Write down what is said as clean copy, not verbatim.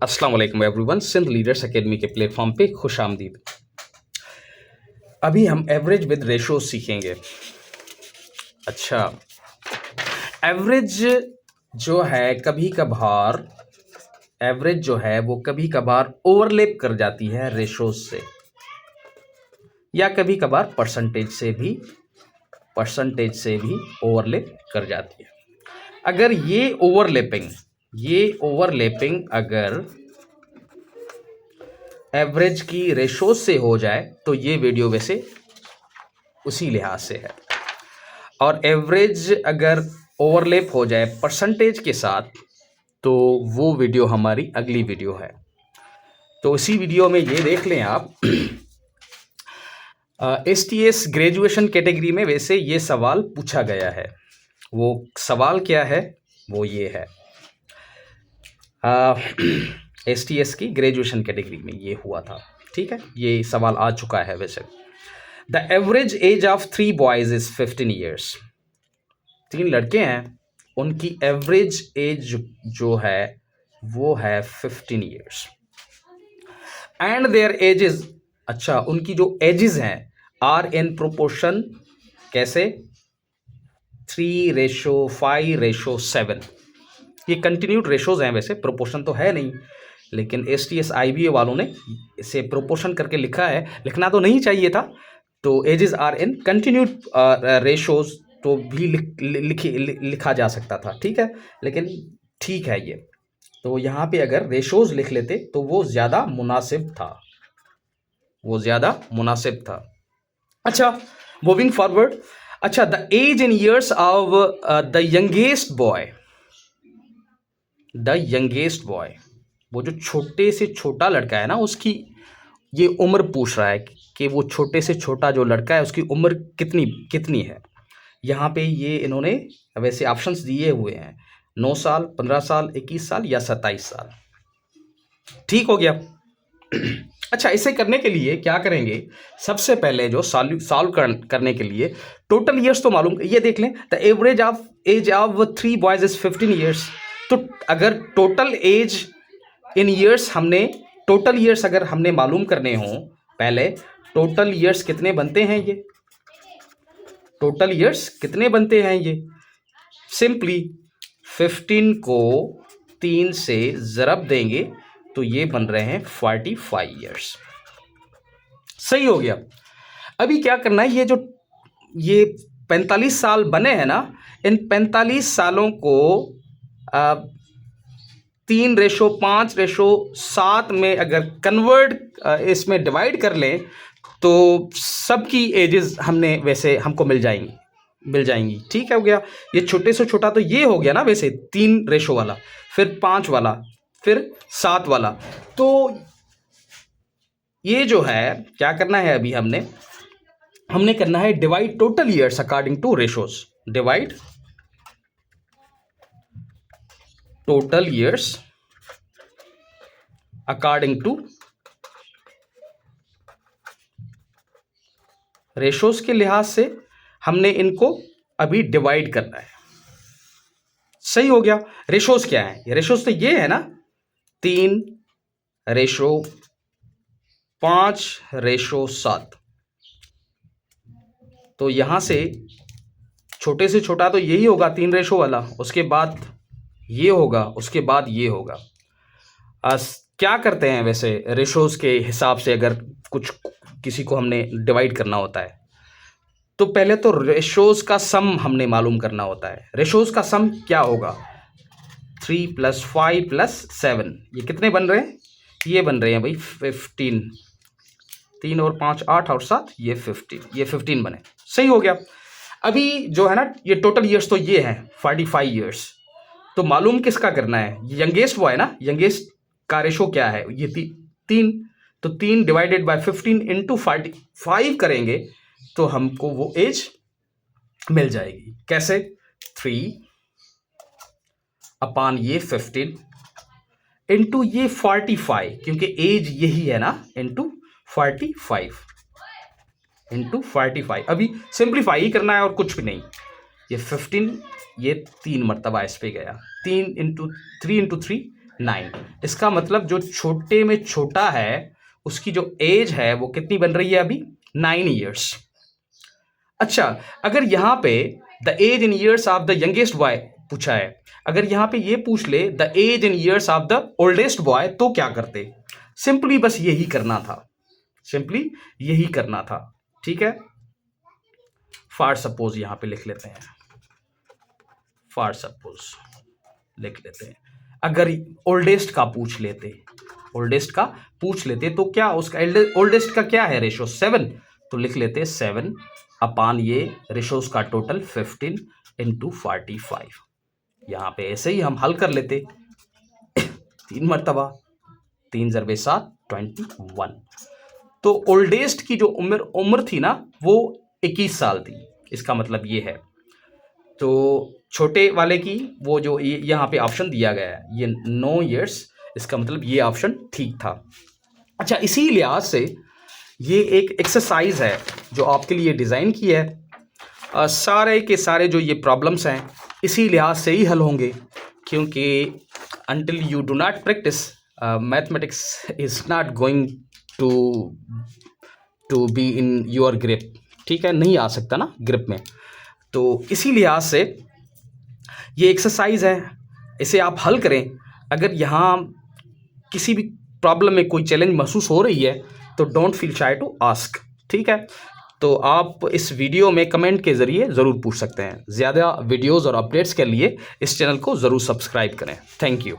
अस्सलाम वालेकुम everyone. Sindh leaders academy के प्लेटफॉर्म पे खुश आमदीद। अभी हम एवरेज विद रेशो सीखेंगे। अच्छा, एवरेज जो है कभी कभार एवरेज जो है वो कभी कभार ओवरलैप कर जाती है रेशोज से, या कभी कभार परसेंटेज से भी ओवरलैप कर जाती है। अगर ये ओवरलैपिंग अगर एवरेज की रेशो से हो जाए तो ये वीडियो वैसे उसी लिहाज से है, और एवरेज अगर ओवरलैप हो जाए परसेंटेज के साथ तो वो वीडियो हमारी अगली वीडियो है। तो इसी वीडियो में ये देख लें आप। STS ग्रेजुएशन कैटेगरी में वैसे ये सवाल पूछा गया है। वो सवाल क्या है, वो ये है। STS की ग्रेजुएशन कैटेगरी में ये हुआ था, ठीक है, ये सवाल आ चुका है वैसे। The average age of 3 boys is 15 years. 3 लड़के हैं, उनकी एवरेज एज जो है वो है 15 ईयर्स एंड देयर एजेस। अच्छा, उनकी जो एजेस हैं आर इन प्रोपोर्शन, कैसे? 3:5:7। ये कंटिन्यूड रेशोज हैं, वैसे प्रोपोर्शन तो है नहीं, लेकिन STS IBA वालों ने इसे प्रोपोर्शन करके लिखा है। लिखना तो नहीं चाहिए था। तो ages are in continued ratios तो भी लिखा जा सकता था, ठीक है, लेकिन ठीक है ये। तो यहाँ पे अगर रेशोज लिख लेते तो वो ज़्यादा मुनासिब था। अच्छा, मूविंग फॉरवर्ड। अच्छा, the age in years of the youngest boy, वो जो छोटे से छोटा लड़का है ना, उसकी ये उम्र पूछ रहा है कि वो छोटे से छोटा जो लड़का है उसकी उम्र कितनी है। यहाँ पे ये इन्होंने वैसे ऑप्शंस दिए हुए हैं, 9 साल, 15 साल, 21 साल या 27 साल। ठीक हो गया। अच्छा, इसे करने के लिए क्या करेंगे? सबसे पहले जो सॉल्व करने के लिए टोटल ईयर्स तो मालूम, ये देख लें। The average of age of 3 boys is 15 years. तो अगर टोटल एज इन ईयर्स अगर हमने मालूम करने हो, पहले टोटल ईयर्स कितने बनते हैं ये सिंपली 15 को 3 से ज़रब देंगे तो ये बन रहे हैं 45 ईयर्स। सही हो गया। अभी क्या करना है, ये 45 साल बने हैं ना, इन 45 सालों को 3:5:7 में अगर इसमें डिवाइड कर लें तो सबकी एजेस हमको मिल जाएंगी। ठीक है, हो गया। ये छोटे से छोटा तो ये हो गया ना, वैसे 3 रेशो वाला, फिर 5 वाला, फिर 7 वाला। तो ये जो है क्या करना है, अभी हमने करना है divide total years according to ratios. Divide total years according to ratios के लिहाज से हमने इनको अभी डिवाइड करना है। सही हो गया। रेशोज क्या है? रेशोज तो ये है ना, 3:5:7। तो यहां से छोटे से छोटा तो यही होगा, 3 रेशो वाला, उसके बाद ये होगा, उसके बाद ये होगा। क्या करते हैं वैसे रेशोज के हिसाब से, अगर किसी को हमने डिवाइड करना होता है तो पहले तो रेशोज का सम हमने मालूम करना होता है। रेशोज का सम क्या होगा? 3 + 5 + 7, ये कितने बन रहे हैं? ये बन रहे हैं भाई 15। 3 और 5 8 और 7, ये 15 बने। सही हो गया। अभी जो है ना, ये टोटल ईयर्स तो ये हैं 45 ईयर्स। तो मालूम किसका करना है? यंगेस्ट बॉय ना, यंगेस्ट का रेशो क्या है? ये 3। तो 3 / 15 × 45 करेंगे तो हमको वो एज मिल जाएगी। कैसे? 3 ये 15 इंटू ये 45, क्योंकि एज यही है ना, इंटू 45। अभी सिंप्लीफाई ही करना है और कुछ भी नहीं। ये 15, ये 3 मरतबा इस पे गया। 3 × 3 × 3 9। इसका मतलब जो छोटे में छोटा है उसकी जो एज है वो कितनी बन रही है अभी? 9 ईयर्स। अच्छा, अगर यहाँ पे the age in years of the youngest boy पूछा है, अगर यहाँ पे ये पूछ ले the age in years of the oldest boy, तो क्या करते? सिंपली बस यही करना था, सिंपली यही करना था। ठीक है, फॉर सपोज यहां पे लिख लेते हैं, फॉर सपोज लिख लेते हैं, अगर ओल्डेस्ट का पूछ लेते, ओल्डेस्ट का पूछ लेते तो क्या उसका ओल्डेस्ट का क्या है रेशो? 7। तो लिख लेते 7 अपान ये रेशोज का टोटल 15 इंटू 45। यहां पे ऐसे ही हम हल कर लेते 3 मरतबा, 3 ज़रबे 7 21। तो ओल्डेस्ट की जो उम्र थी ना वो 21 साल थी, इसका मतलब ये है। तो छोटे वाले की वो जो यहाँ पे ऑप्शन दिया गया है ये 9 ईयर्स, इसका मतलब ये ऑप्शन ठीक था। अच्छा, इसी लिहाज से ये एक एक्सरसाइज है जो आपके लिए डिज़ाइन की है। सारे के सारे जो ये प्रॉब्लम्स हैं इसी लिहाज से ही हल होंगे, क्योंकि until you do not practice mathematics is not going to be in your grip। ठीक है, नहीं आ सकता ना ग्रिप में। तो इसी लिहाज से ये एक्सरसाइज है, इसे आप हल करें। अगर यहाँ किसी भी प्रॉब्लम में कोई चैलेंज महसूस हो रही है तो don't feel shy to ask. ठीक है, तो आप इस वीडियो में कमेंट के ज़रिए ज़रूर पूछ सकते हैं। ज़्यादा वीडियोज़ और अपडेट्स के लिए इस चैनल को ज़रूर सब्सक्राइब करें। Thank you.